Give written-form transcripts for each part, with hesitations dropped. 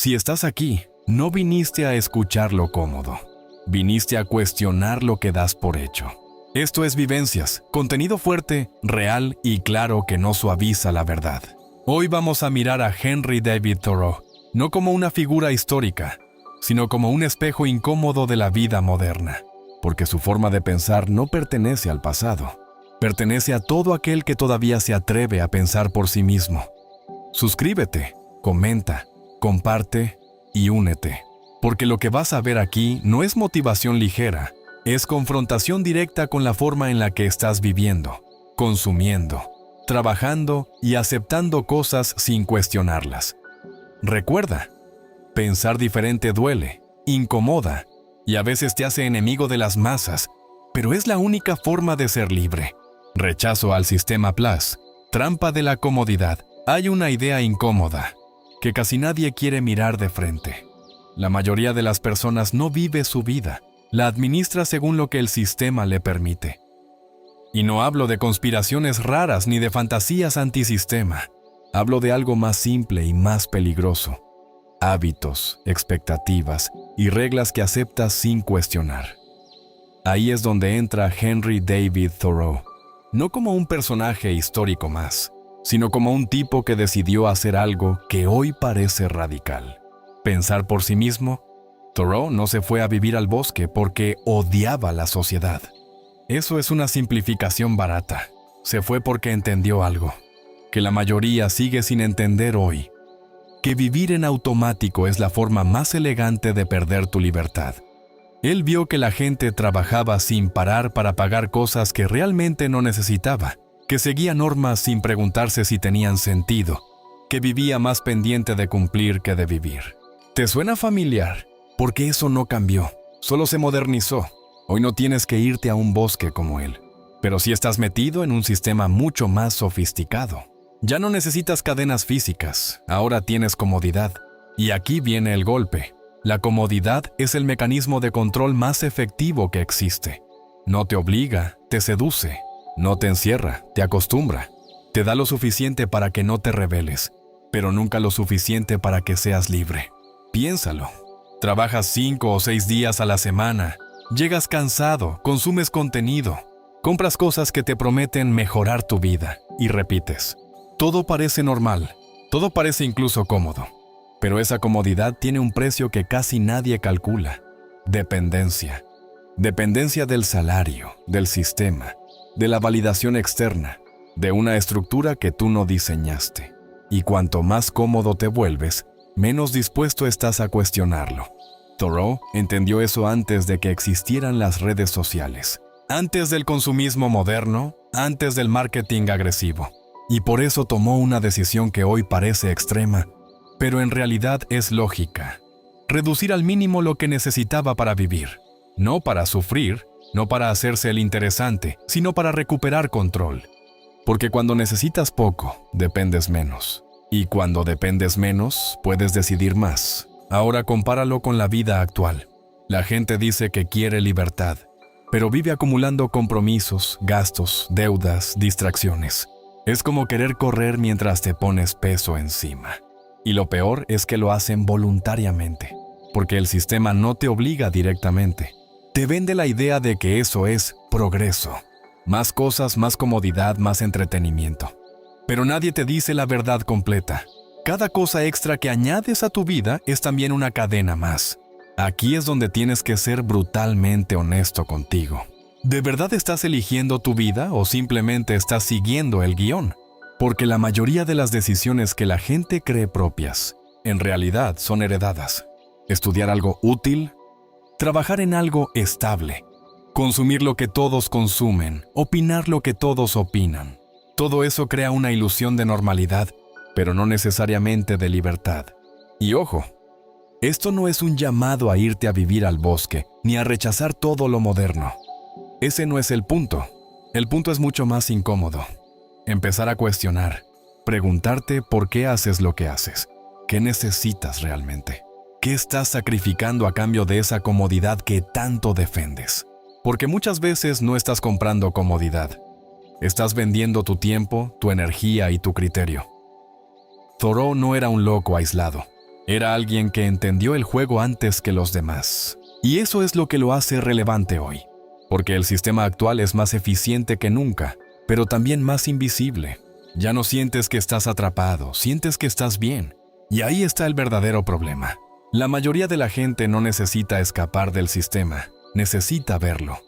Si estás aquí, no viniste a escuchar lo cómodo. Viniste a cuestionar lo que das por hecho. Esto es Vivencias, contenido fuerte, real y claro que no suaviza la verdad. Hoy vamos a mirar a Henry David Thoreau, no como una figura histórica, sino como un espejo incómodo de la vida moderna, porque su forma de pensar no pertenece al pasado, pertenece a todo aquel que todavía se atreve a pensar por sí mismo. Suscríbete, comenta, comparte y únete, porque lo que vas a ver aquí no es motivación ligera, es confrontación directa con la forma en la que estás viviendo, consumiendo, trabajando y aceptando cosas sin cuestionarlas. Recuerda, pensar diferente duele, incomoda y a veces te hace enemigo de las masas, pero es la única forma de ser libre. Rechazo al sistema Plus, trampa de la comodidad. Hay una idea incómoda que casi nadie quiere mirar de frente. La mayoría de las personas no vive su vida, la administra según lo que el sistema le permite. Y no hablo de conspiraciones raras ni de fantasías antisistema. Hablo de algo más simple y más peligroso. Hábitos, expectativas y reglas que aceptas sin cuestionar. Ahí es donde entra Henry David Thoreau, no como un personaje histórico más, sino como un tipo que decidió hacer algo que hoy parece radical. Pensar por sí mismo. Thoreau no se fue a vivir al bosque porque odiaba la sociedad. Eso es una simplificación barata. Se fue porque entendió algo, que la mayoría sigue sin entender hoy, que vivir en automático es la forma más elegante de perder tu libertad. Él vio que la gente trabajaba sin parar para pagar cosas que realmente no necesitaba, que seguía normas sin preguntarse si tenían sentido, que vivía más pendiente de cumplir que de vivir. ¿Te suena familiar? Porque eso no cambió, solo se modernizó. Hoy no tienes que irte a un bosque como él, pero sí estás metido en un sistema mucho más sofisticado. Ya no necesitas cadenas físicas, ahora tienes comodidad. Y aquí viene el golpe. La comodidad es el mecanismo de control más efectivo que existe. No te obliga, te seduce. No te encierra, te acostumbra. Te da lo suficiente para que no te rebeles, pero nunca lo suficiente para que seas libre. Piénsalo. Trabajas 5 o 6 días a la semana. Llegas cansado, consumes contenido, compras cosas que te prometen mejorar tu vida y repites. Todo parece normal, todo parece incluso cómodo, pero esa comodidad tiene un precio que casi nadie calcula. Dependencia. Dependencia del salario, del sistema, de la validación externa, de una estructura que tú no diseñaste. Y cuanto más cómodo te vuelves, menos dispuesto estás a cuestionarlo. Thoreau entendió eso antes de que existieran las redes sociales, antes del consumismo moderno, antes del marketing agresivo. Y por eso tomó una decisión que hoy parece extrema, pero en realidad es lógica. Reducir al mínimo lo que necesitaba para vivir. No para sufrir, no para hacerse el interesante, sino para recuperar control. Porque cuando necesitas poco, dependes menos. Y cuando dependes menos, puedes decidir más. Ahora compáralo con la vida actual. La gente dice que quiere libertad, pero vive acumulando compromisos, gastos, deudas, distracciones. Es como querer correr mientras te pones peso encima. Y lo peor es que lo hacen voluntariamente, porque el sistema no te obliga directamente. Te vende la idea de que eso es progreso. Más cosas, más comodidad, más entretenimiento. Pero nadie te dice la verdad completa. Cada cosa extra que añades a tu vida es también una cadena más. Aquí es donde tienes que ser brutalmente honesto contigo. ¿De verdad estás eligiendo tu vida o simplemente estás siguiendo el guión? Porque la mayoría de las decisiones que la gente cree propias, en realidad son heredadas. Estudiar algo útil, trabajar en algo estable, consumir lo que todos consumen, opinar lo que todos opinan. Todo eso crea una ilusión de normalidad, pero no necesariamente de libertad. Y ojo, esto no es un llamado a irte a vivir al bosque, ni a rechazar todo lo moderno. Ese no es el punto. El punto es mucho más incómodo. Empezar a cuestionar, preguntarte por qué haces lo que haces, qué necesitas realmente, qué estás sacrificando a cambio de esa comodidad que tanto defendes. Porque muchas veces no estás comprando comodidad. Estás vendiendo tu tiempo, tu energía y tu criterio. Thoreau no era un loco aislado. Era alguien que entendió el juego antes que los demás. Y eso es lo que lo hace relevante hoy. Porque el sistema actual es más eficiente que nunca, pero también más invisible. Ya no sientes que estás atrapado, sientes que estás bien. Y ahí está el verdadero problema. La mayoría de la gente no necesita escapar del sistema, necesita verlo.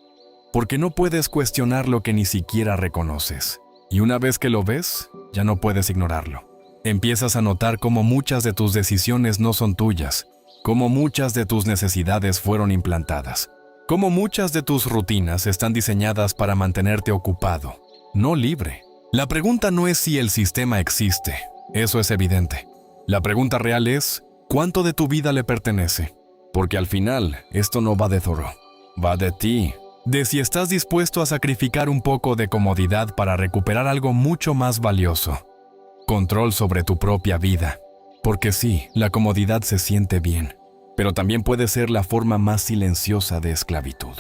Porque no puedes cuestionar lo que ni siquiera reconoces. Y una vez que lo ves, ya no puedes ignorarlo. Empiezas a notar cómo muchas de tus decisiones no son tuyas, cómo muchas de tus necesidades fueron implantadas, cómo muchas de tus rutinas están diseñadas para mantenerte ocupado, no libre. La pregunta no es si el sistema existe, eso es evidente. La pregunta real es, ¿cuánto de tu vida le pertenece? Porque al final, esto no va de Thoreau, va de ti. De si estás dispuesto a sacrificar un poco de comodidad para recuperar algo mucho más valioso. Control sobre tu propia vida. Porque sí, la comodidad se siente bien, pero también puede ser la forma más silenciosa de esclavitud.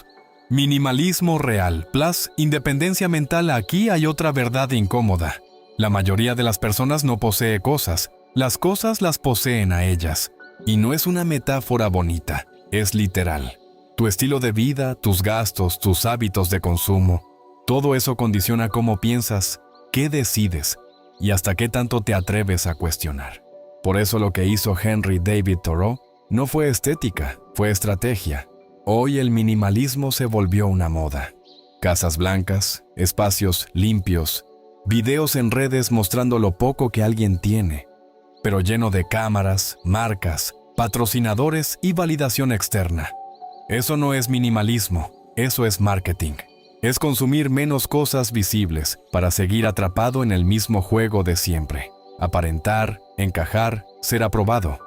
Minimalismo real, plus independencia mental. Aquí hay otra verdad incómoda. La mayoría de las personas no posee cosas, las cosas las poseen a ellas. Y no es una metáfora bonita, es literal. Tu estilo de vida, tus gastos, tus hábitos de consumo, todo eso condiciona cómo piensas, qué decides y hasta qué tanto te atreves a cuestionar. Por eso lo que hizo Henry David Thoreau no fue estética, fue estrategia. Hoy el minimalismo se volvió una moda. Casas blancas, espacios limpios, videos en redes mostrando lo poco que alguien tiene, pero lleno de cámaras, marcas, patrocinadores y validación externa. Eso no es minimalismo, eso es marketing. Es consumir menos cosas visibles para seguir atrapado en el mismo juego de siempre. Aparentar, encajar, ser aprobado.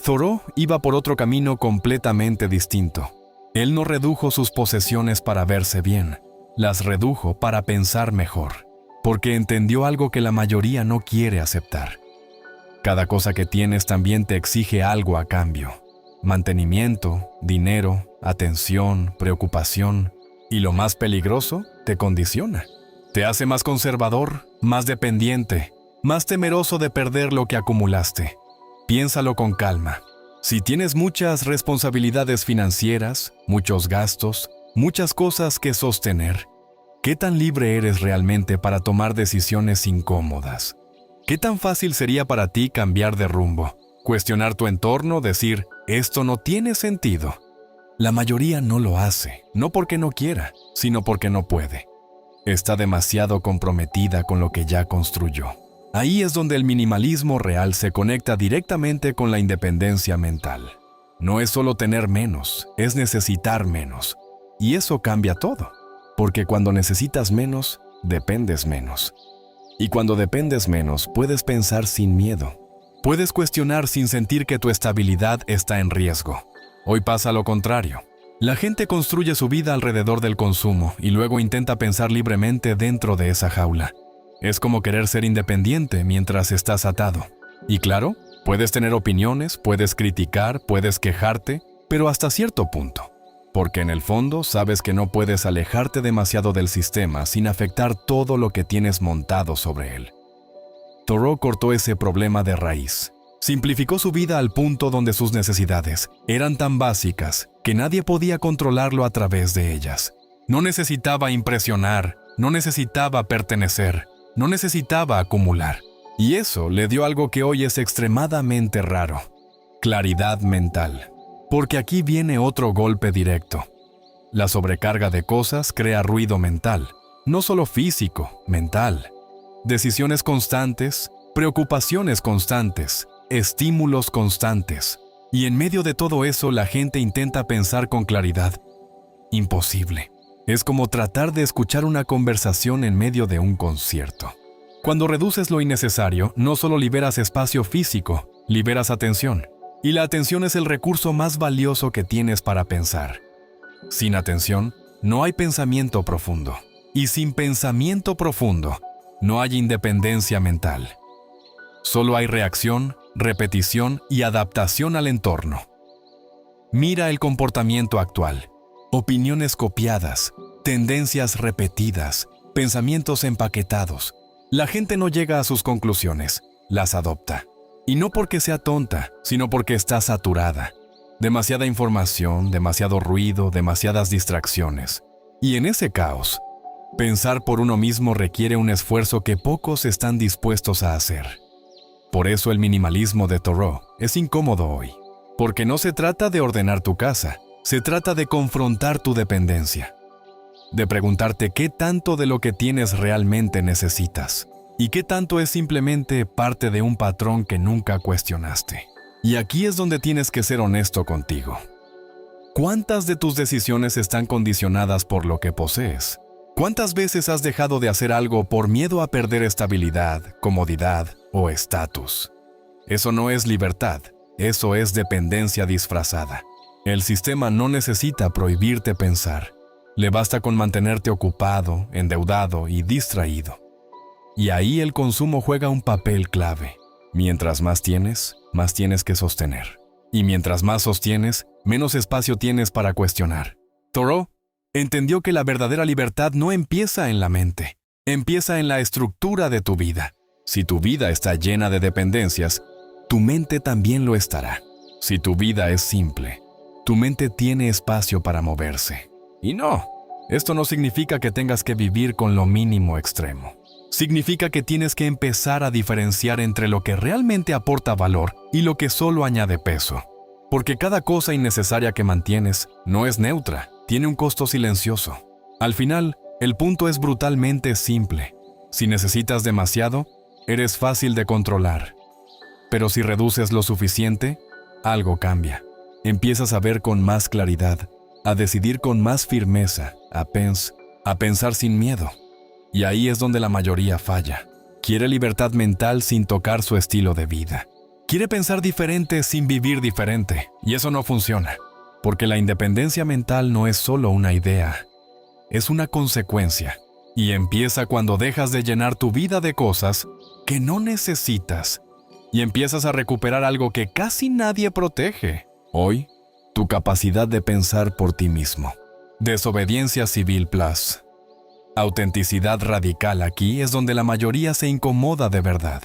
Thoreau iba por otro camino completamente distinto. Él no redujo sus posesiones para verse bien, las redujo para pensar mejor, porque entendió algo que la mayoría no quiere aceptar. Cada cosa que tienes también te exige algo a cambio. Mantenimiento, dinero, atención, preocupación. Y lo más peligroso, te condiciona. Te hace más conservador, más dependiente, más temeroso de perder lo que acumulaste. Piénsalo con calma. Si tienes muchas responsabilidades financieras, muchos gastos, muchas cosas que sostener, ¿qué tan libre eres realmente para tomar decisiones incómodas? ¿Qué tan fácil sería para ti cambiar de rumbo? Cuestionar tu entorno, decir, esto no tiene sentido. La mayoría no lo hace, no porque no quiera, sino porque no puede. Está demasiado comprometida con lo que ya construyó. Ahí es donde el minimalismo real se conecta directamente con la independencia mental. No es solo tener menos, es necesitar menos. Y eso cambia todo, porque cuando necesitas menos, dependes menos. Y cuando dependes menos, puedes pensar sin miedo. Puedes cuestionar sin sentir que tu estabilidad está en riesgo. Hoy pasa lo contrario. La gente construye su vida alrededor del consumo y luego intenta pensar libremente dentro de esa jaula. Es como querer ser independiente mientras estás atado. Y claro, puedes tener opiniones, puedes criticar, puedes quejarte, pero hasta cierto punto. Porque en el fondo sabes que no puedes alejarte demasiado del sistema sin afectar todo lo que tienes montado sobre él. Thoreau cortó ese problema de raíz. Simplificó su vida al punto donde sus necesidades eran tan básicas que nadie podía controlarlo a través de ellas. No necesitaba impresionar, no necesitaba pertenecer, no necesitaba acumular. Y eso le dio algo que hoy es extremadamente raro: claridad mental. Porque aquí viene otro golpe directo. La sobrecarga de cosas crea ruido mental, no solo físico, mental. Decisiones constantes, preocupaciones constantes, estímulos constantes. Y en medio de todo eso la gente intenta pensar con claridad. Imposible. Es como tratar de escuchar una conversación en medio de un concierto. Cuando reduces lo innecesario, no solo liberas espacio físico, liberas atención. Y la atención es el recurso más valioso que tienes para pensar. Sin atención, no hay pensamiento profundo. Y sin pensamiento profundo, no hay independencia mental. Solo hay reacción, repetición y adaptación al entorno. Mira el comportamiento actual. Opiniones copiadas, tendencias repetidas, pensamientos empaquetados. La gente no llega a sus conclusiones, las adopta. Y no porque sea tonta, sino porque está saturada. Demasiada información, demasiado ruido, demasiadas distracciones. Y en ese caos, pensar por uno mismo requiere un esfuerzo que pocos están dispuestos a hacer. Por eso el minimalismo de Thoreau es incómodo hoy. Porque no se trata de ordenar tu casa, se trata de confrontar tu dependencia. De preguntarte qué tanto de lo que tienes realmente necesitas y qué tanto es simplemente parte de un patrón que nunca cuestionaste. Y aquí es donde tienes que ser honesto contigo. ¿Cuántas de tus decisiones están condicionadas por lo que posees? ¿Cuántas veces has dejado de hacer algo por miedo a perder estabilidad, comodidad o estatus? Eso no es libertad, eso es dependencia disfrazada. El sistema no necesita prohibirte pensar. Le basta con mantenerte ocupado, endeudado y distraído. Y ahí el consumo juega un papel clave. Mientras más tienes que sostener. Y mientras más sostienes, menos espacio tienes para cuestionar. Thoreau entendió que la verdadera libertad no empieza en la mente, empieza en la estructura de tu vida. Si tu vida está llena de dependencias, tu mente también lo estará. Si tu vida es simple, tu mente tiene espacio para moverse. Y no, esto no significa que tengas que vivir con lo mínimo extremo. Significa que tienes que empezar a diferenciar entre lo que realmente aporta valor y lo que solo añade peso. Porque cada cosa innecesaria que mantienes no es neutra, tiene un costo silencioso. Al final, el punto es brutalmente simple. Si necesitas demasiado, eres fácil de controlar. Pero si reduces lo suficiente, algo cambia. Empiezas a ver con más claridad, a decidir con más firmeza, a pensar sin miedo. Y ahí es donde la mayoría falla. Quiere libertad mental sin tocar su estilo de vida. Quiere pensar diferente sin vivir diferente. Y eso no funciona. Porque la independencia mental no es solo una idea. Es una consecuencia. Y empieza cuando dejas de llenar tu vida de cosas que no necesitas. Y empiezas a recuperar algo que casi nadie protege. Hoy, tu capacidad de pensar por ti mismo. Desobediencia civil plus. Autenticidad radical aquí es donde la mayoría se incomoda de verdad.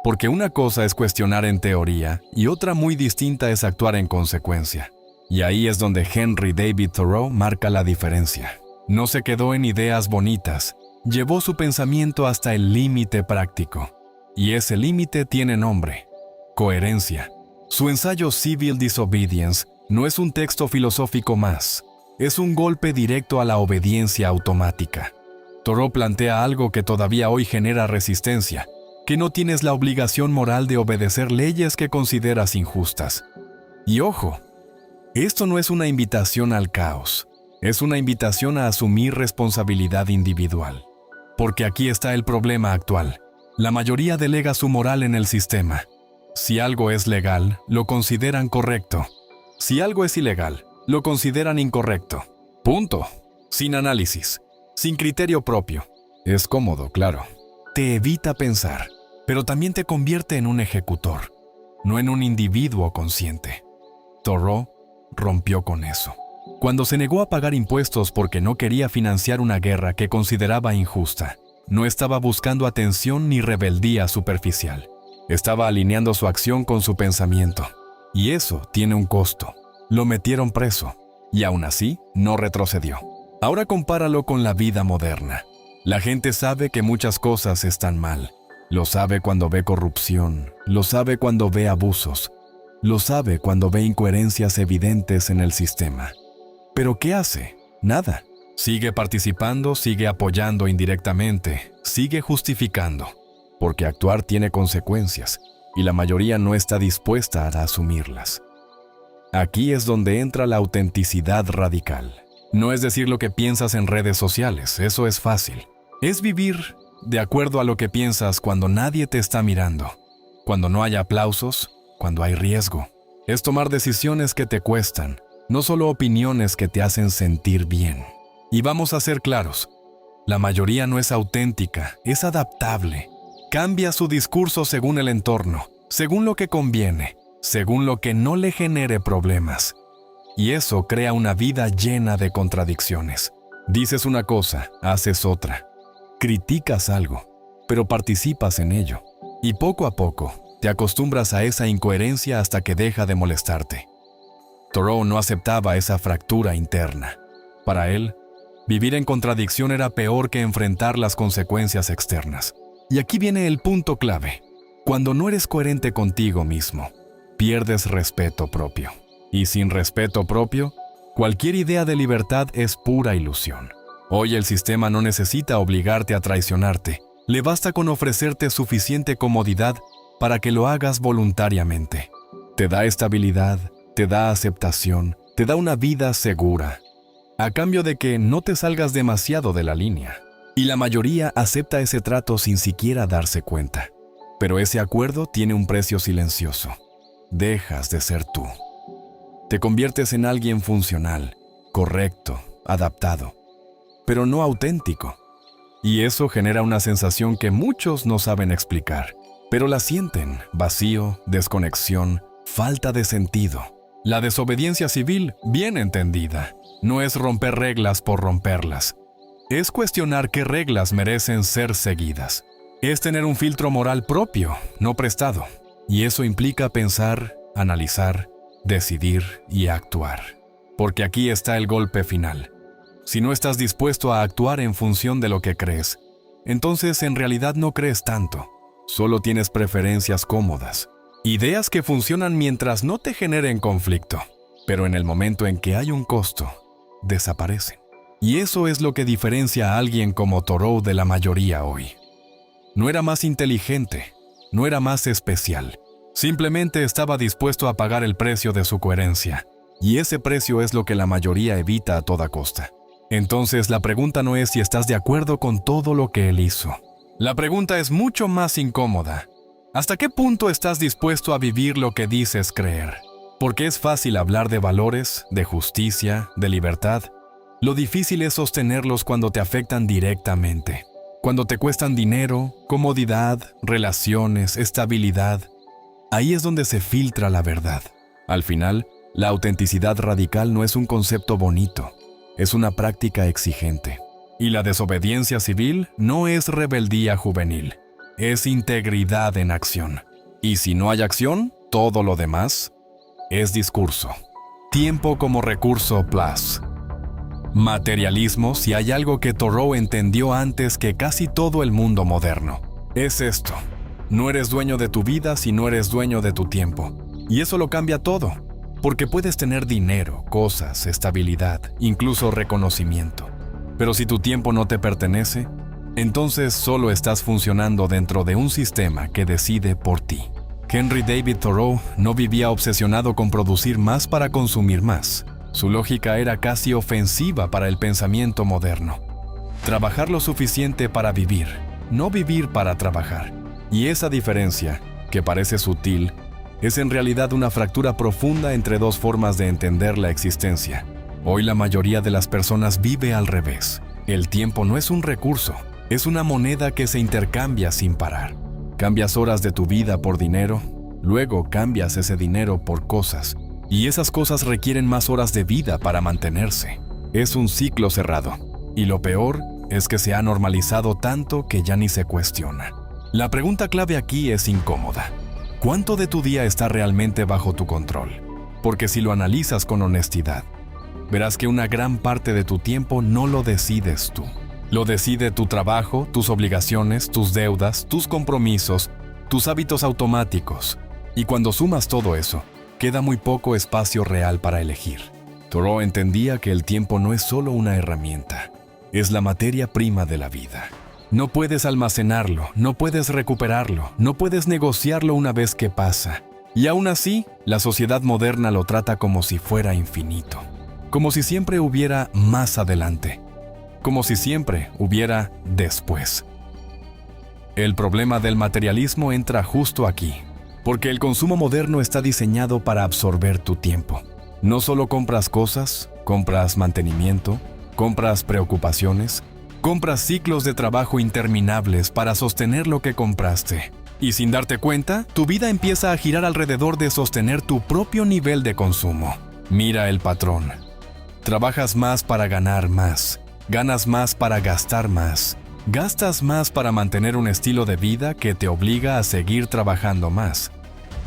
Porque una cosa es cuestionar en teoría y otra muy distinta es actuar en consecuencia. Y ahí es donde Henry David Thoreau marca la diferencia. No se quedó en ideas bonitas, llevó su pensamiento hasta el límite práctico. Y ese límite tiene nombre: coherencia. Su ensayo Civil Disobedience no es un texto filosófico más, es un golpe directo a la obediencia automática. Thoreau plantea algo que todavía hoy genera resistencia, que no tienes la obligación moral de obedecer leyes que consideras injustas. Y ojo, esto no es una invitación al caos, es una invitación a asumir responsabilidad individual. Porque aquí está el problema actual. La mayoría delega su moral en el sistema. Si algo es legal, lo consideran correcto. Si algo es ilegal, lo consideran incorrecto. Punto. Sin análisis. Sin criterio propio. Es cómodo, claro. Te evita pensar, pero también te convierte en un ejecutor, no en un individuo consciente. Thoreau rompió con eso. Cuando se negó a pagar impuestos porque no quería financiar una guerra que consideraba injusta, no estaba buscando atención ni rebeldía superficial. Estaba alineando su acción con su pensamiento. Y eso tiene un costo. Lo metieron preso. Y aún así, no retrocedió. Ahora compáralo con la vida moderna. La gente sabe que muchas cosas están mal. Lo sabe cuando ve corrupción. Lo sabe cuando ve abusos. Lo sabe cuando ve incoherencias evidentes en el sistema. ¿Pero qué hace? Nada. Sigue participando, sigue apoyando indirectamente, sigue justificando. Porque actuar tiene consecuencias, y la mayoría no está dispuesta a asumirlas. Aquí es donde entra la autenticidad radical. No es decir lo que piensas en redes sociales, eso es fácil. Es vivir de acuerdo a lo que piensas cuando nadie te está mirando, cuando no hay aplausos, cuando hay riesgo. Es tomar decisiones que te cuestan, no solo opiniones que te hacen sentir bien. Y vamos a ser claros, la mayoría no es auténtica, es adaptable. Cambia su discurso según el entorno, según lo que conviene, según lo que no le genere problemas. Y eso crea una vida llena de contradicciones. Dices una cosa, haces otra. Criticas algo, pero participas en ello. Y poco a poco, Te acostumbras a esa incoherencia hasta que deja de molestarte. Thoreau no aceptaba esa fractura interna. Para él, vivir en contradicción era peor que enfrentar las consecuencias externas. Y aquí viene el punto clave. Cuando no eres coherente contigo mismo, pierdes respeto propio. Y sin respeto propio, cualquier idea de libertad es pura ilusión. Hoy el sistema no necesita obligarte a traicionarte. Le basta con ofrecerte suficiente comodidad para que lo hagas voluntariamente. Te da estabilidad, te da aceptación, te da una vida segura, a cambio de que no te salgas demasiado de la línea. Y la mayoría acepta ese trato sin siquiera darse cuenta. Pero ese acuerdo tiene un precio silencioso. Dejas de ser tú. Te conviertes en alguien funcional, correcto, adaptado, pero no auténtico. Y eso genera una sensación que muchos no saben explicar, pero la sienten: vacío, desconexión, falta de sentido. La desobediencia civil, bien entendida, no es romper reglas por romperlas. Es cuestionar qué reglas merecen ser seguidas. Es tener un filtro moral propio, no prestado. Y eso implica pensar, analizar, decidir y actuar. Porque aquí está el golpe final. Si no estás dispuesto a actuar en función de lo que crees, entonces en realidad no crees tanto. Solo tienes preferencias cómodas. Ideas que funcionan mientras no te generen conflicto. Pero en el momento en que hay un costo, desaparecen. Y eso es lo que diferencia a alguien como Thoreau de la mayoría hoy. No era más inteligente, no era más especial. Simplemente estaba dispuesto a pagar el precio de su coherencia. Y ese precio es lo que la mayoría evita a toda costa. Entonces la pregunta no es si estás de acuerdo con todo lo que él hizo. La pregunta es mucho más incómoda. ¿Hasta qué punto estás dispuesto a vivir lo que dices creer? Porque es fácil hablar de valores, de justicia, de libertad. Lo difícil es sostenerlos cuando te afectan directamente. Cuando te cuestan dinero, comodidad, relaciones, estabilidad. Ahí es donde se filtra la verdad. Al final, la autenticidad radical no es un concepto bonito, es una práctica exigente. Y la desobediencia civil no es rebeldía juvenil, es integridad en acción. Y si no hay acción, todo lo demás es discurso. Tiempo como recurso plus. Materialismo, si hay algo que Thoreau entendió antes que casi todo el mundo moderno. Es esto. No eres dueño de tu vida si no eres dueño de tu tiempo. Y eso lo cambia todo. Porque puedes tener dinero, cosas, estabilidad, incluso reconocimiento. Pero si tu tiempo no te pertenece, entonces solo estás funcionando dentro de un sistema que decide por ti. Henry David Thoreau no vivía obsesionado con producir más para consumir más. Su lógica era casi ofensiva para el pensamiento moderno. Trabajar lo suficiente para vivir, no vivir para trabajar. Y esa diferencia, que parece sutil, es en realidad una fractura profunda entre dos formas de entender la existencia. Hoy la mayoría de las personas vive al revés. El tiempo no es un recurso, es una moneda que se intercambia sin parar. Cambias horas de tu vida por dinero, luego cambias ese dinero por cosas, y esas cosas requieren más horas de vida para mantenerse. Es un ciclo cerrado, y lo peor es que se ha normalizado tanto que ya ni se cuestiona. La pregunta clave aquí es incómoda. ¿Cuánto de tu día está realmente bajo tu control? Porque si lo analizas con honestidad, verás que una gran parte de tu tiempo no lo decides tú. Lo decide tu trabajo, tus obligaciones, tus deudas, tus compromisos, tus hábitos automáticos. Y cuando sumas todo eso, queda muy poco espacio real para elegir. Thoreau entendía que el tiempo no es solo una herramienta, es la materia prima de la vida. No puedes almacenarlo, no puedes recuperarlo, no puedes negociarlo una vez que pasa. Y aún así, la sociedad moderna lo trata como si fuera infinito. Como si siempre hubiera más adelante. Como si siempre hubiera después. El problema del materialismo entra justo aquí, porque el consumo moderno está diseñado para absorber tu tiempo. No solo compras cosas, compras mantenimiento, compras preocupaciones, compras ciclos de trabajo interminables para sostener lo que compraste. Y sin darte cuenta, tu vida empieza a girar alrededor de sostener tu propio nivel de consumo. Mira el patrón. Trabajas más para ganar más. Ganas más para gastar más. Gastas más para mantener un estilo de vida que te obliga a seguir trabajando más.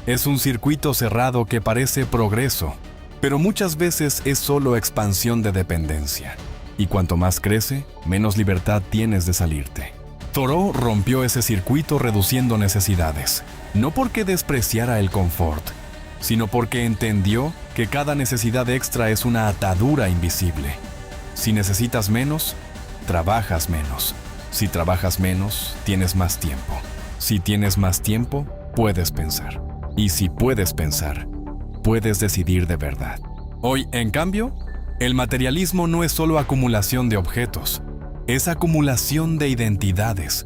Es un circuito cerrado que parece progreso, pero muchas veces es solo expansión de dependencia. Y cuanto más crece, menos libertad tienes de salirte. Thoreau rompió ese circuito reduciendo necesidades, no porque despreciara el confort, sino porque entendió que cada necesidad extra es una atadura invisible. Si necesitas menos, trabajas menos. Si trabajas menos, tienes más tiempo. Si tienes más tiempo, puedes pensar. Y si puedes pensar, puedes decidir de verdad. Hoy, en cambio, el materialismo no es solo acumulación de objetos, es acumulación de identidades.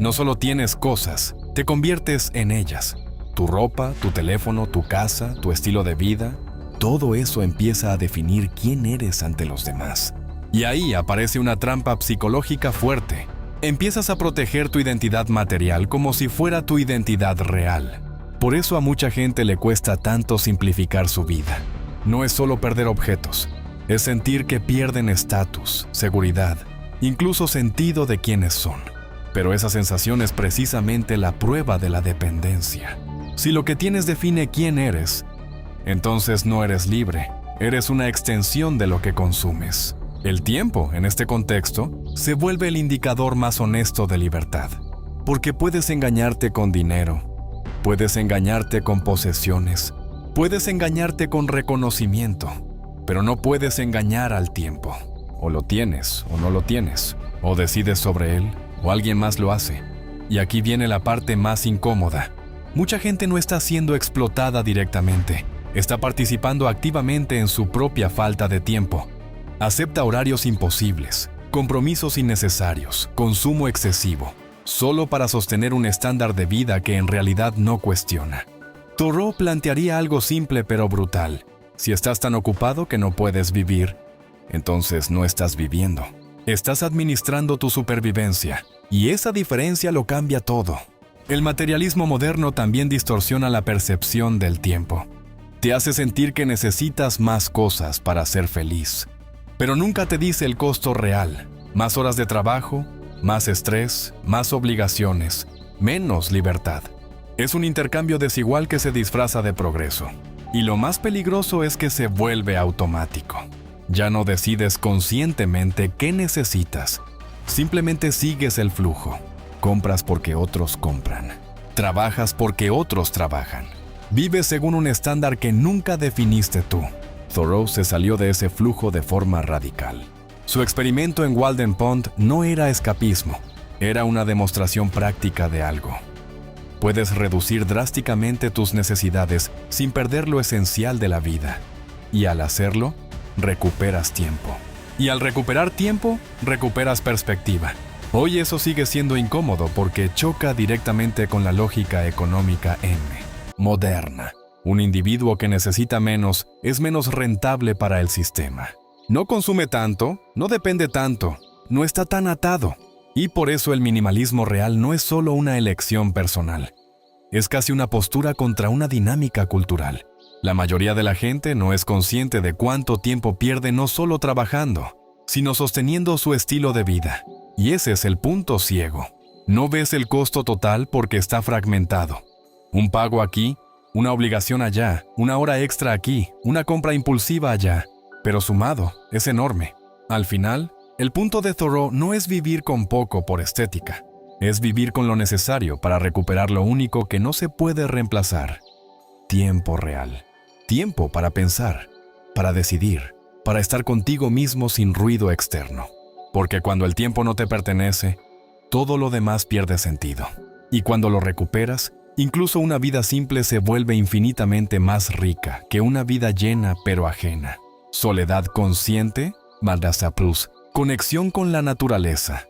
No solo tienes cosas, te conviertes en ellas. Tu ropa, tu teléfono, tu casa, tu estilo de vida, todo eso empieza a definir quién eres ante los demás. Y ahí aparece una trampa psicológica fuerte. Empiezas a proteger tu identidad material como si fuera tu identidad real. Por eso a mucha gente le cuesta tanto simplificar su vida. No es solo perder objetos, es sentir que pierden estatus, seguridad, incluso sentido de quiénes son. Pero esa sensación es precisamente la prueba de la dependencia. Si lo que tienes define quién eres, entonces no eres libre, eres una extensión de lo que consumes. El tiempo, en este contexto, se vuelve el indicador más honesto de libertad, porque puedes engañarte con dinero, puedes engañarte con posesiones, puedes engañarte con reconocimiento, pero no puedes engañar al tiempo. O lo tienes o no lo tienes, o decides sobre él, o alguien más lo hace. Y aquí viene la parte más incómoda. Mucha gente no está siendo explotada directamente, está participando activamente en su propia falta de tiempo. Acepta horarios imposibles, compromisos innecesarios, consumo excesivo, solo para sostener un estándar de vida que en realidad no cuestiona. Thoreau plantearía algo simple pero brutal. Si estás tan ocupado que no puedes vivir, entonces no estás viviendo. Estás administrando tu supervivencia, y esa diferencia lo cambia todo. El materialismo moderno también distorsiona la percepción del tiempo. Te hace sentir que necesitas más cosas para ser feliz, pero nunca te dice el costo real. Más horas de trabajo, más estrés, más obligaciones, menos libertad. Es un intercambio desigual que se disfraza de progreso. Y lo más peligroso es que se vuelve automático. Ya no decides conscientemente qué necesitas. Simplemente sigues el flujo. Compras porque otros compran. Trabajas porque otros trabajan. Vives según un estándar que nunca definiste tú. Thoreau se salió de ese flujo de forma radical. Su experimento en Walden Pond no era escapismo, era una demostración práctica de algo. Puedes reducir drásticamente tus necesidades sin perder lo esencial de la vida. Y al hacerlo, recuperas tiempo. Y al recuperar tiempo, recuperas perspectiva. Hoy eso sigue siendo incómodo porque choca directamente con la lógica económica moderna. Un individuo que necesita menos es menos rentable para el sistema. No consume tanto, no depende tanto, no está tan atado. Y por eso el minimalismo real no es solo una elección personal. Es casi una postura contra una dinámica cultural. La mayoría de la gente no es consciente de cuánto tiempo pierde no solo trabajando, sino sosteniendo su estilo de vida. Y ese es el punto ciego. No ves el costo total porque está fragmentado. Un pago aquí, una obligación allá, una hora extra aquí, una compra impulsiva allá, pero sumado, es enorme. Al final, el punto de Thoreau no es vivir con poco por estética, es vivir con lo necesario para recuperar lo único que no se puede reemplazar. Tiempo real. Tiempo para pensar, para decidir, para estar contigo mismo sin ruido externo. Porque cuando el tiempo no te pertenece, todo lo demás pierde sentido. Y cuando lo recuperas, incluso una vida simple se vuelve infinitamente más rica que una vida llena pero ajena. Soledad consciente, Mardasa Plus, conexión con la naturaleza.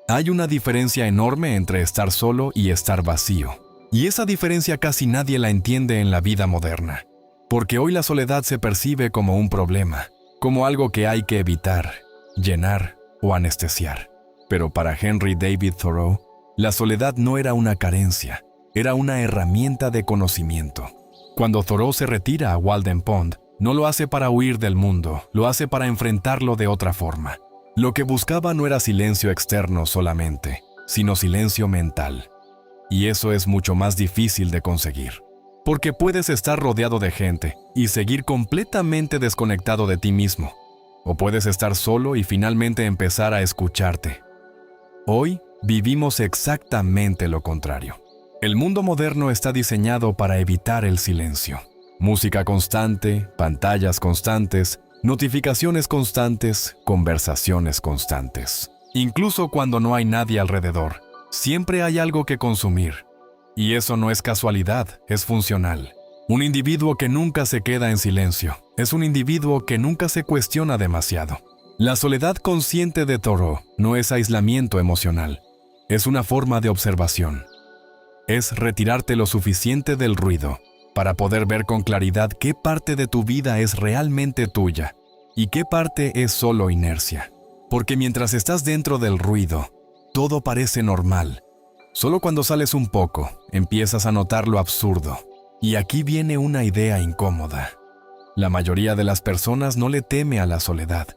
Hay una diferencia enorme entre estar solo y estar vacío. Y esa diferencia casi nadie la entiende en la vida moderna. Porque hoy la soledad se percibe como un problema, como algo que hay que evitar, llenar o anestesiar. Pero para Henry David Thoreau, la soledad no era una carencia, era una herramienta de conocimiento. Cuando Thoreau se retira a Walden Pond, no lo hace para huir del mundo, lo hace para enfrentarlo de otra forma. Lo que buscaba no era silencio externo solamente, sino silencio mental. Y eso es mucho más difícil de conseguir. Porque puedes estar rodeado de gente y seguir completamente desconectado de ti mismo. O puedes estar solo y finalmente empezar a escucharte. Hoy vivimos exactamente lo contrario. El mundo moderno está diseñado para evitar el silencio. Música constante, pantallas constantes, notificaciones constantes, conversaciones constantes. Incluso cuando no hay nadie alrededor, siempre hay algo que consumir. Y eso no es casualidad, es funcional. Un individuo que nunca se queda en silencio es un individuo que nunca se cuestiona demasiado. La soledad consciente de Thoreau no es aislamiento emocional, es una forma de observación. Es retirarte lo suficiente del ruido para poder ver con claridad qué parte de tu vida es realmente tuya y qué parte es solo inercia. Porque mientras estás dentro del ruido, todo parece normal. Solo cuando sales un poco, empiezas a notar lo absurdo. Y aquí viene una idea incómoda. La mayoría de las personas no le teme a la soledad.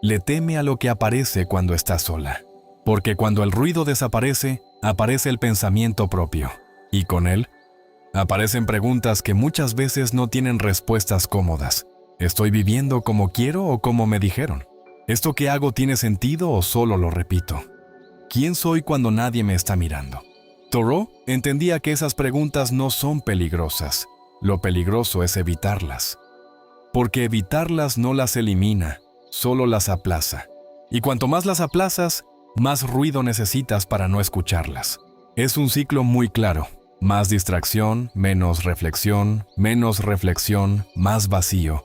Le teme a lo que aparece cuando está sola. Porque cuando el ruido desaparece, aparece el pensamiento propio. Y con él, aparecen preguntas que muchas veces no tienen respuestas cómodas. ¿Estoy viviendo como quiero o como me dijeron? ¿Esto que hago tiene sentido o solo lo repito? ¿Quién soy cuando nadie me está mirando? Thoreau entendía que esas preguntas no son peligrosas. Lo peligroso es evitarlas. Porque evitarlas no las elimina, solo las aplaza. Y cuanto más las aplazas, más ruido necesitas para no escucharlas. Es un ciclo muy claro. Más distracción, menos reflexión, más vacío,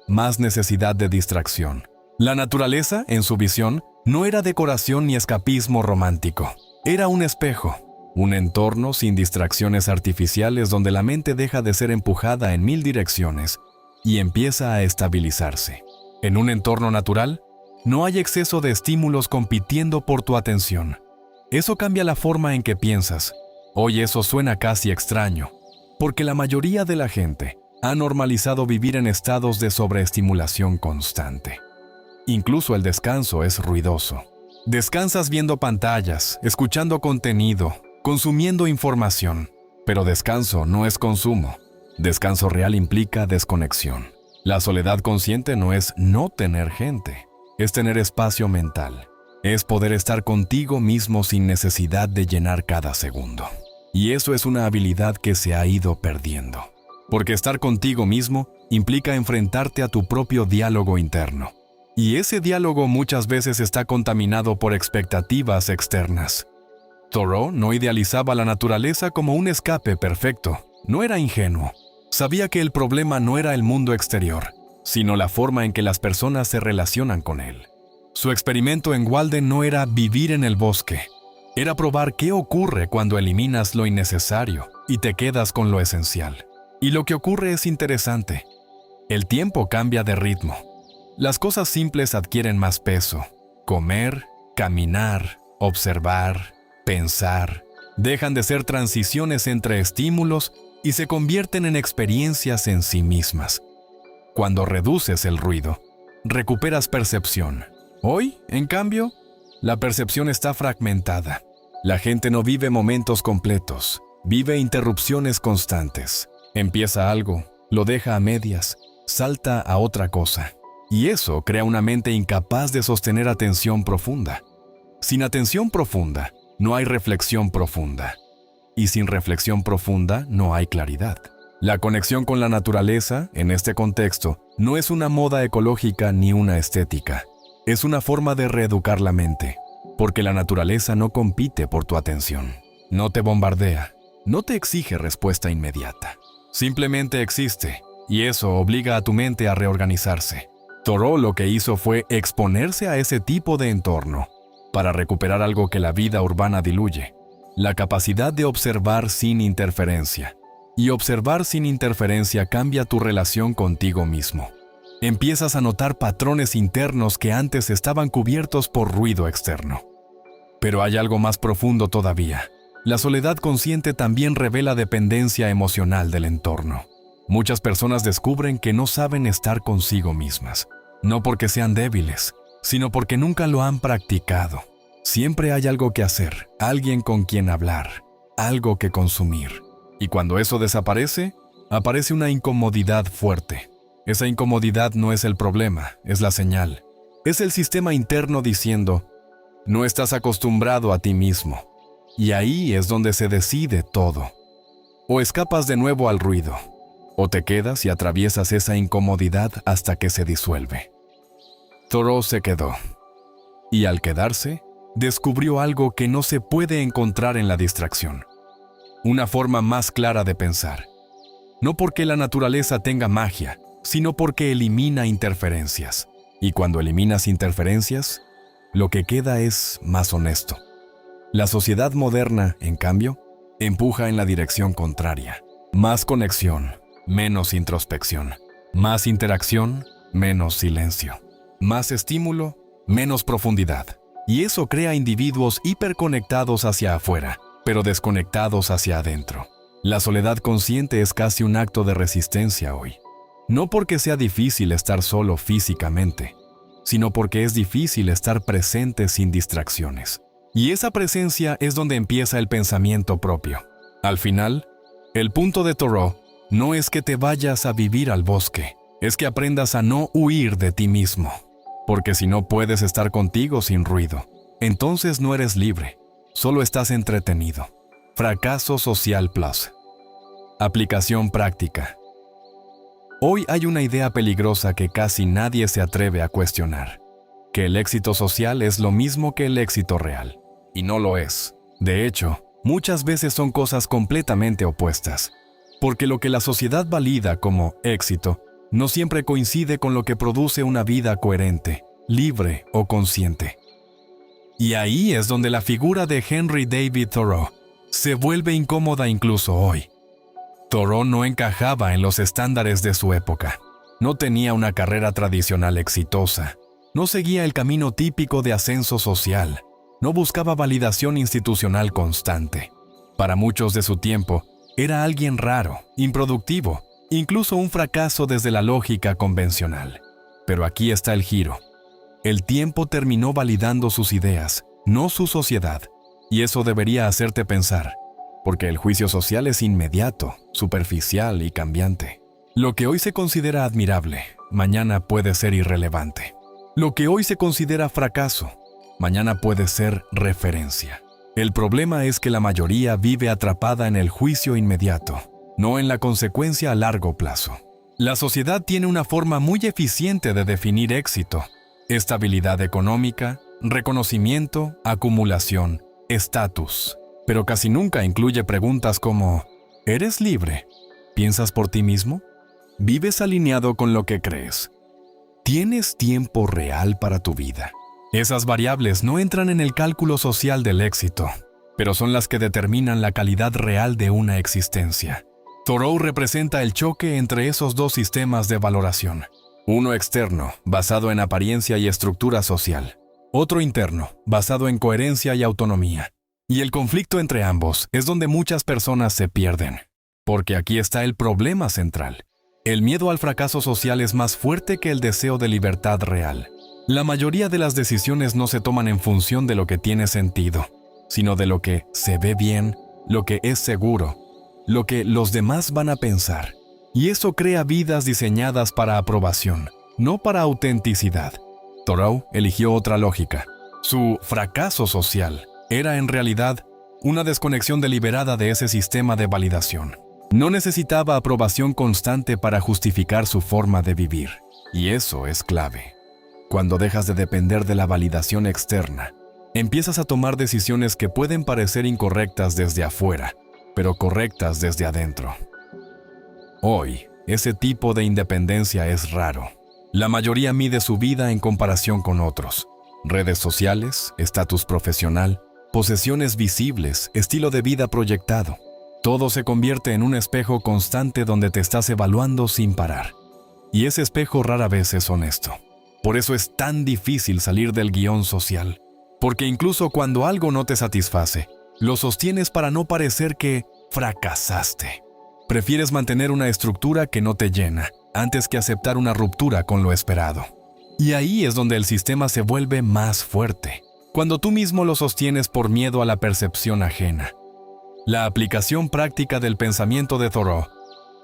más necesidad de distracción. La naturaleza, en su visión, no era decoración ni escapismo romántico. Era un espejo, un entorno sin distracciones artificiales donde la mente deja de ser empujada en 1000 direcciones y empieza a estabilizarse. En un entorno natural, no hay exceso de estímulos compitiendo por tu atención. Eso cambia la forma en que piensas. Hoy eso suena casi extraño, porque la mayoría de la gente ha normalizado vivir en estados de sobreestimulación constante. Incluso el descanso es ruidoso. Descansas viendo pantallas, escuchando contenido, consumiendo información. Pero descanso no es consumo. Descanso real implica desconexión. La soledad consciente no es no tener gente, es tener espacio mental. Es poder estar contigo mismo sin necesidad de llenar cada segundo. Y eso es una habilidad que se ha ido perdiendo. Porque estar contigo mismo implica enfrentarte a tu propio diálogo interno. Y ese diálogo muchas veces está contaminado por expectativas externas. Thoreau no idealizaba la naturaleza como un escape perfecto. No era ingenuo. Sabía que el problema no era el mundo exterior, sino la forma en que las personas se relacionan con él. Su experimento en Walden no era vivir en el bosque. Era probar qué ocurre cuando eliminas lo innecesario y te quedas con lo esencial. Y lo que ocurre es interesante. El tiempo cambia de ritmo. Las cosas simples adquieren más peso. Comer, caminar, observar, pensar, dejan de ser transiciones entre estímulos y se convierten en experiencias en sí mismas. Cuando reduces el ruido, recuperas percepción. Hoy, en cambio, la percepción está fragmentada. La gente no vive momentos completos, vive interrupciones constantes. Empieza algo, lo deja a medias, salta a otra cosa. Y eso crea una mente incapaz de sostener atención profunda. Sin atención profunda, no hay reflexión profunda. Y sin reflexión profunda, no hay claridad. La conexión con la naturaleza, en este contexto, no es una moda ecológica ni una estética. Es una forma de reeducar la mente, porque la naturaleza no compite por tu atención. No te bombardea, no te exige respuesta inmediata. Simplemente existe, y eso obliga a tu mente a reorganizarse. Thoreau lo que hizo fue exponerse a ese tipo de entorno, para recuperar algo que la vida urbana diluye, la capacidad de observar sin interferencia. Y observar sin interferencia cambia tu relación contigo mismo. Empiezas a notar patrones internos que antes estaban cubiertos por ruido externo. Pero hay algo más profundo todavía. La soledad consciente también revela dependencia emocional del entorno. Muchas personas descubren que no saben estar consigo mismas. No porque sean débiles, sino porque nunca lo han practicado. Siempre hay algo que hacer, alguien con quien hablar, algo que consumir. Y cuando eso desaparece, aparece una incomodidad fuerte. Esa incomodidad no es el problema, es la señal. Es el sistema interno diciendo, no estás acostumbrado a ti mismo. Y ahí es donde se decide todo. O escapas de nuevo al ruido, o te quedas y atraviesas esa incomodidad hasta que se disuelve. Thoreau se quedó. Y al quedarse, descubrió algo que no se puede encontrar en la distracción. Una forma más clara de pensar. No porque la naturaleza tenga magia, sino porque elimina interferencias. Y cuando eliminas interferencias, lo que queda es más honesto. La sociedad moderna, en cambio, empuja en la dirección contraria. Más conexión, menos introspección. Más interacción, menos silencio. Más estímulo, menos profundidad. Y eso crea individuos hiperconectados hacia afuera, pero desconectados hacia adentro. La soledad consciente es casi un acto de resistencia hoy. No porque sea difícil estar solo físicamente, sino porque es difícil estar presente sin distracciones. Y esa presencia es donde empieza el pensamiento propio. Al final, el punto de Thoreau no es que te vayas a vivir al bosque, es que aprendas a no huir de ti mismo. Porque si no puedes estar contigo sin ruido, entonces no eres libre, solo estás entretenido. Fracaso social plus. Aplicación práctica. Hoy hay una idea peligrosa que casi nadie se atreve a cuestionar, que el éxito social es lo mismo que el éxito real, y no lo es. De hecho, muchas veces son cosas completamente opuestas, porque lo que la sociedad valida como éxito no siempre coincide con lo que produce una vida coherente, libre o consciente. Y ahí es donde la figura de Henry David Thoreau se vuelve incómoda incluso hoy. Thoreau no encajaba en los estándares de su época. No tenía una carrera tradicional exitosa. No seguía el camino típico de ascenso social. No buscaba validación institucional constante. Para muchos de su tiempo, era alguien raro, improductivo, incluso un fracaso desde la lógica convencional. Pero aquí está el giro. El tiempo terminó validando sus ideas, no su sociedad. Y eso debería hacerte pensar, porque el juicio social es inmediato, superficial y cambiante. Lo que hoy se considera admirable, mañana puede ser irrelevante. Lo que hoy se considera fracaso, mañana puede ser referencia. El problema es que la mayoría vive atrapada en el juicio inmediato, no en la consecuencia a largo plazo. La sociedad tiene una forma muy eficiente de definir éxito: estabilidad económica, reconocimiento, acumulación, estatus. Pero casi nunca incluye preguntas como: ¿eres libre? ¿Piensas por ti mismo? ¿Vives alineado con lo que crees? ¿Tienes tiempo real para tu vida? Esas variables no entran en el cálculo social del éxito, pero son las que determinan la calidad real de una existencia. Thoreau representa el choque entre esos dos sistemas de valoración. Uno externo, basado en apariencia y estructura social. Otro interno, basado en coherencia y autonomía. Y el conflicto entre ambos es donde muchas personas se pierden. Porque aquí está el problema central. El miedo al fracaso social es más fuerte que el deseo de libertad real. La mayoría de las decisiones no se toman en función de lo que tiene sentido, sino de lo que se ve bien, lo que es seguro, lo que los demás van a pensar. Y eso crea vidas diseñadas para aprobación, no para autenticidad. Thoreau eligió otra lógica. Su fracaso social era en realidad una desconexión deliberada de ese sistema de validación. No necesitaba aprobación constante para justificar su forma de vivir. Y eso es clave. Cuando dejas de depender de la validación externa, empiezas a tomar decisiones que pueden parecer incorrectas desde afuera, pero correctas desde adentro. Hoy, ese tipo de independencia es raro. La mayoría mide su vida en comparación con otros. Redes sociales, estatus profesional, posesiones visibles, estilo de vida proyectado. Todo se convierte en un espejo constante donde te estás evaluando sin parar. Y ese espejo rara vez es honesto. Por eso es tan difícil salir del guión social. Porque incluso cuando algo no te satisface, lo sostienes para no parecer que fracasaste. Prefieres mantener una estructura que no te llena, antes que aceptar una ruptura con lo esperado. Y ahí es donde el sistema se vuelve más fuerte, cuando tú mismo lo sostienes por miedo a la percepción ajena. La aplicación práctica del pensamiento de Thoreau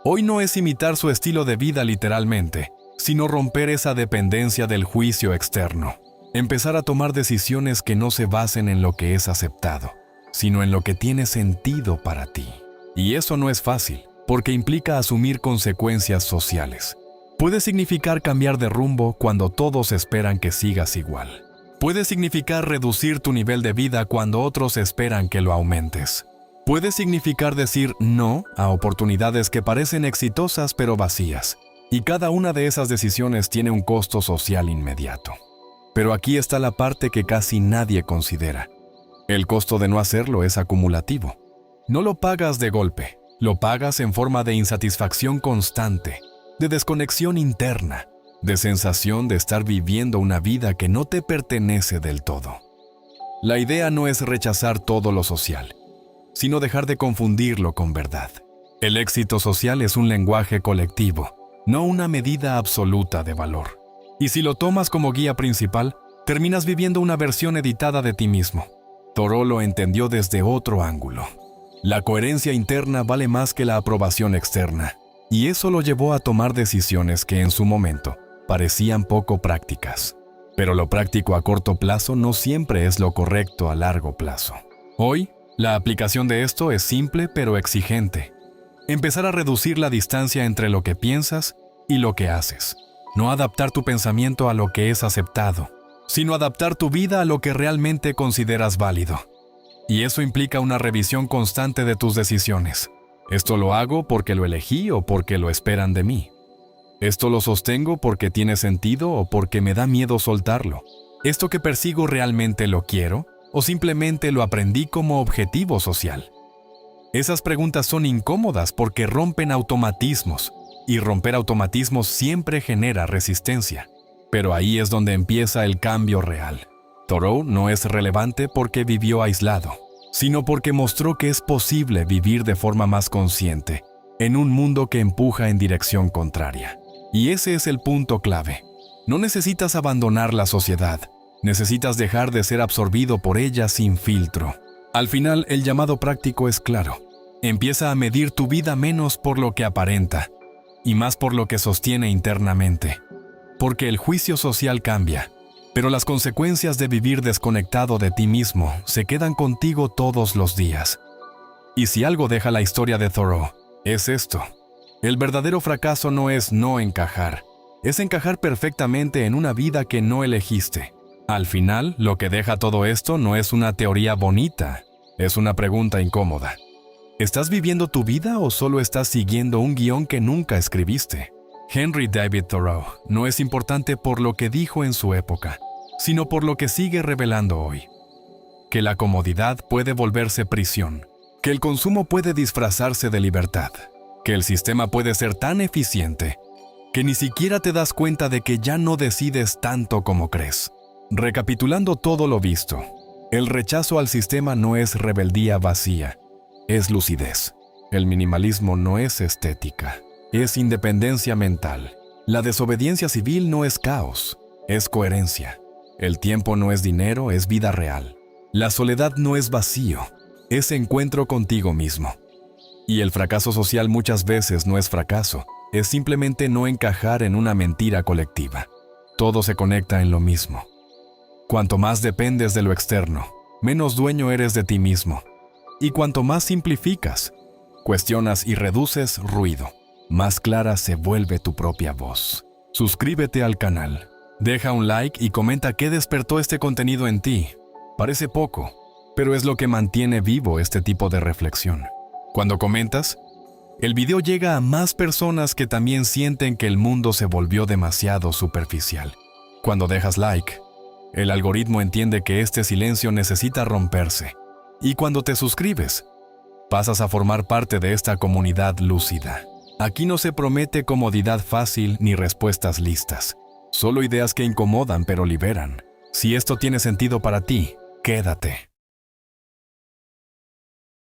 hoy no es imitar su estilo de vida literalmente, sino romper esa dependencia del juicio externo. Empezar a tomar decisiones que no se basen en lo que es aceptado, sino en lo que tiene sentido para ti. Y eso no es fácil, porque implica asumir consecuencias sociales. Puede significar cambiar de rumbo cuando todos esperan que sigas igual. Puede significar reducir tu nivel de vida cuando otros esperan que lo aumentes. Puede significar decir no a oportunidades que parecen exitosas pero vacías. Y cada una de esas decisiones tiene un costo social inmediato. Pero aquí está la parte que casi nadie considera. El costo de no hacerlo es acumulativo. No lo pagas de golpe, lo pagas en forma de insatisfacción constante, de desconexión interna, de sensación de estar viviendo una vida que no te pertenece del todo. La idea no es rechazar todo lo social, sino dejar de confundirlo con verdad. El éxito social es un lenguaje colectivo, no una medida absoluta de valor. Y si lo tomas como guía principal, terminas viviendo una versión editada de ti mismo. Thoreau lo entendió desde otro ángulo. La coherencia interna vale más que la aprobación externa, y eso lo llevó a tomar decisiones que en su momento parecían poco prácticas. Pero lo práctico a corto plazo no siempre es lo correcto a largo plazo. Hoy, la aplicación de esto es simple pero exigente. Empezar a reducir la distancia entre lo que piensas y lo que haces. No adaptar tu pensamiento a lo que es aceptado, sino adaptar tu vida a lo que realmente consideras válido. Y eso implica una revisión constante de tus decisiones. ¿Esto lo hago porque lo elegí o porque lo esperan de mí? ¿Esto lo sostengo porque tiene sentido o porque me da miedo soltarlo? ¿Esto que persigo realmente lo quiero o simplemente lo aprendí como objetivo social? Esas preguntas son incómodas porque rompen automatismos, y romper automatismos siempre genera resistencia. Pero ahí es donde empieza el cambio real. Thoreau no es relevante porque vivió aislado, sino porque mostró que es posible vivir de forma más consciente, en un mundo que empuja en dirección contraria. Y ese es el punto clave. No necesitas abandonar la sociedad, necesitas dejar de ser absorbido por ella sin filtro. Al final, el llamado práctico es claro. Empieza a medir tu vida menos por lo que aparenta, y más por lo que sostiene internamente. Porque el juicio social cambia, pero las consecuencias de vivir desconectado de ti mismo se quedan contigo todos los días. Y si algo deja la historia de Thoreau, es esto. El verdadero fracaso no es no encajar, es encajar perfectamente en una vida que no elegiste. Al final, lo que deja todo esto no es una teoría bonita, es una pregunta incómoda. ¿Estás viviendo tu vida o solo estás siguiendo un guión que nunca escribiste? Henry David Thoreau no es importante por lo que dijo en su época, sino por lo que sigue revelando hoy. Que la comodidad puede volverse prisión, que el consumo puede disfrazarse de libertad, que el sistema puede ser tan eficiente que ni siquiera te das cuenta de que ya no decides tanto como crees. Recapitulando todo lo visto, el rechazo al sistema no es rebeldía vacía, es lucidez. El minimalismo no es estética, es independencia mental. La desobediencia civil no es caos, es coherencia. El tiempo no es dinero, es vida real. La soledad no es vacío, es encuentro contigo mismo. Y el fracaso social muchas veces no es fracaso, es simplemente no encajar en una mentira colectiva. Todo se conecta en lo mismo. Cuanto más dependes de lo externo, menos dueño eres de ti mismo. Y cuanto más simplificas, cuestionas y reduces ruido, más clara se vuelve tu propia voz. Suscríbete al canal, deja un like y comenta qué despertó este contenido en ti. Parece poco, pero es lo que mantiene vivo este tipo de reflexión. Cuando comentas, el video llega a más personas que también sienten que el mundo se volvió demasiado superficial. Cuando dejas like, el algoritmo entiende que este silencio necesita romperse. Y cuando te suscribes, pasas a formar parte de esta comunidad lúcida. Aquí no se promete comodidad fácil ni respuestas listas, solo ideas que incomodan pero liberan. Si esto tiene sentido para ti, quédate.